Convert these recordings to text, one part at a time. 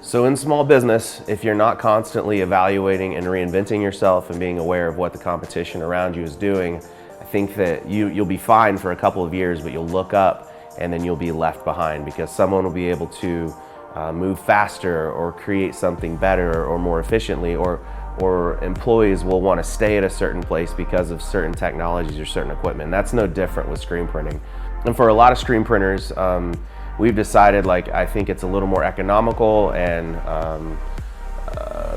So in small business, if you're not constantly evaluating and reinventing yourself and being aware of what the competition around you is doing, I think that you'll be fine for a couple of years, but you'll look up and then you'll be left behind because someone will be able to move faster or create something better or more efficiently, or employees will want to stay at a certain place because of certain technologies or certain equipment. That's no different with screen printing. And for a lot of screen printers, we've decided, I think it's a little more economical and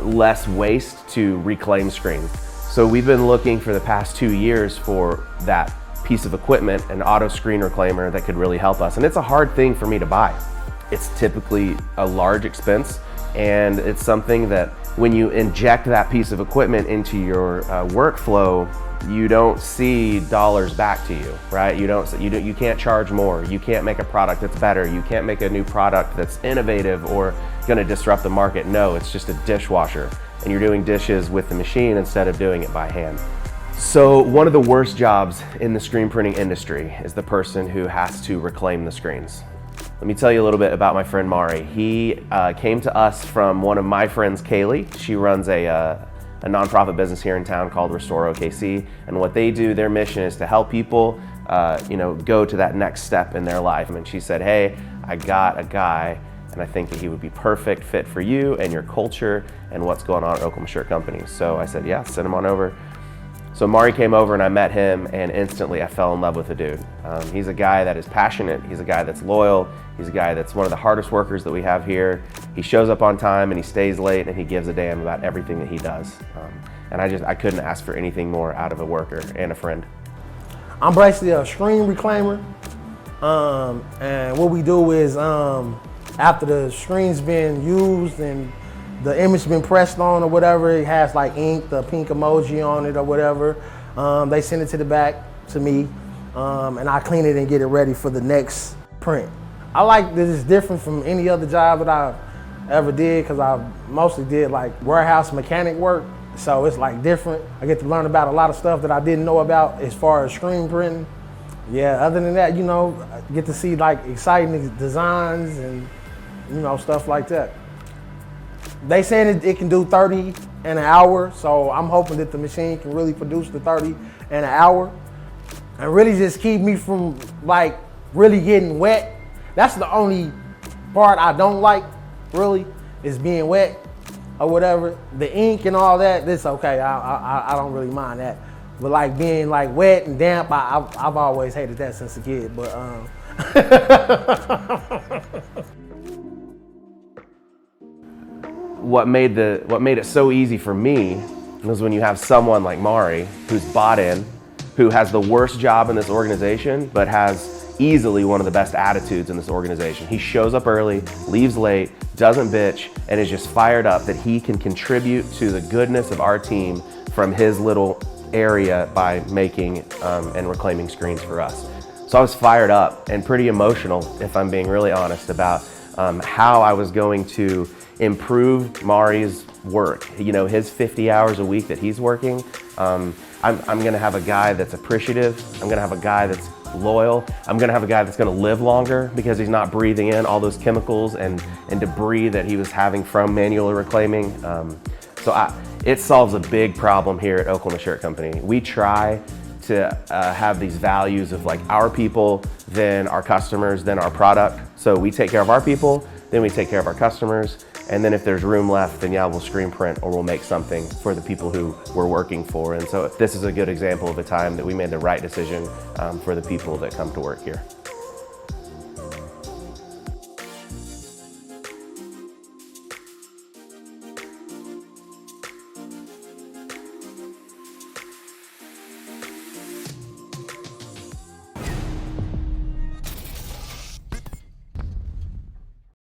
less waste to reclaim screens. So we've been looking for the past 2 years for that piece of equipment, an auto screen reclaimer that could really help us. And it's a hard thing for me to buy. It's typically a large expense, and it's something that when you inject that piece of equipment into your workflow, you don't see dollars back to you, right? You can't charge more. You can't make a product that's better. You can't make a new product that's innovative or gonna disrupt the market. No, it's just a dishwasher, and you're doing dishes with the machine instead of doing it by hand. So one of the worst jobs in the screen printing industry is the person who has to reclaim the screens. Let me tell you a little bit about my friend Marree. He came to us from one of my friends, Kaylee. She runs a nonprofit business here in town called Restore OKC, and what they do, their mission is to help people go to that next step in their life. And she said, hey, I got a guy, and I think that he would be perfect fit for you and your culture and what's going on at ROQUS Shirt Company. So I said, yeah, send him on over. So Marree came over and I met him, and instantly I fell in love with the dude. He's a guy that is passionate, he's a guy that's loyal, he's a guy that's one of the hardest workers that we have here. He shows up on time and he stays late and he gives a damn about everything that he does. And I couldn't ask for anything more out of a worker and a friend. I'm basically a screen reclaimer. And what we do is after the screen's been used and the image been pressed on or whatever, it has like ink, the pink emoji on it or whatever. They send it to the back to me, and I clean it and get it ready for the next print. I like this is different from any other job that I ever did because I mostly did like warehouse mechanic work. So it's like different. I get to learn about a lot of stuff that I didn't know about as far as screen printing. Yeah, other than that, I get to see like exciting designs and stuff like that. They saying it can do 30 in an hour, so I'm hoping that the machine can really produce the 30 in an hour and really just keep me from like really getting wet. That's the only part I don't like, really, is being wet or whatever. The ink and all that, that's okay. I don't really mind that. But like being like wet and damp, I've always hated that since a kid. But What made it so easy for me was when you have someone like Marree who's bought in, who has the worst job in this organization, but has easily one of the best attitudes in this organization. He shows up early, leaves late, doesn't bitch, and is just fired up that he can contribute to the goodness of our team from his little area by making and reclaiming screens for us. So I was fired up and pretty emotional, if I'm being really honest, about how I was going to improve Marree's work. His 50 hours a week that he's working, I'm gonna have a guy that's appreciative, I'm gonna have a guy that's loyal, I'm gonna have a guy that's gonna live longer because he's not breathing in all those chemicals and debris that he was having from manual reclaiming. It solves a big problem here at ROQUS Shirt Company. We try to have these values of like our people, then our customers, then our product. So we take care of our people, then we take care of our customers, and then if there's room left, then yeah, we'll screen print or we'll make something for the people who we're working for. And so this is a good example of a time that we made the right decision for the people that come to work here.